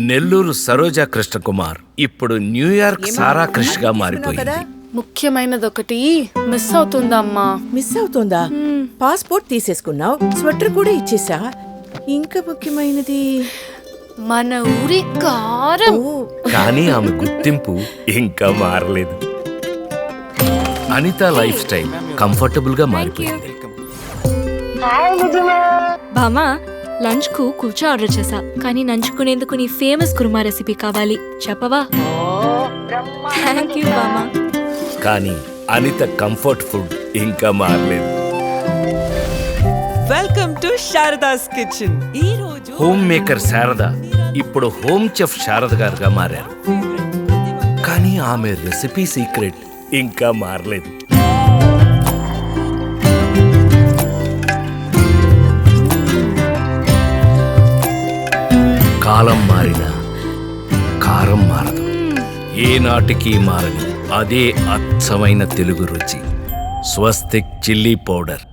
నెల్లూరు సరోజా కృష్ణకుమార్ ఇప్పుడు న్యూయార్క్ సారా క్రిష్ గా మారిపోయింది. ముఖ్యమైనదొకటి మిస్ అవుతుందమ్మా. మిస్ అవుతోందా? పాస్పోర్ట్ తీసేసుకున్నావు, స్వెటర్ కూడా ఇచ్చేసా. ఇంకా ముఖ్యమైనది మన ఊరి కారం. కానీ ఆమె గుర్తింపు ఇంకా మారలేదు. అనిత లైఫ్ స్టైల్ కంఫర్టబుల్ గా మారిపోయింది. బామా, లంచ్ కు కూర్చో ఆర్డర్ చేశా, కానీ నంచుకునేందుకు నీ ఫేమస్ కుర్మా రెసిపీ కావాలి, చెప్పవా? థ్యాంక్ యూ బామా. కానీ అనిత కంఫర్ట్ ఫుడ్ ఇంకా మారలేదు. Welcome to Sharada's kitchen. ఈ రోజు హోమ్ మేకర్ శారద ఇప్పుడు హోమ్ చెఫ్ శారద గారుగా మారారు. కానీ ఆమె రెసిపీ సీక్రెట్ ఇంకా మారలేదు. కాలం మారినా కారం మారదు. ఏనాటికి మారని అదే అచ్చమైన తెలుగు రుచి. స్వస్తిక్ చిల్లీ పౌడర్.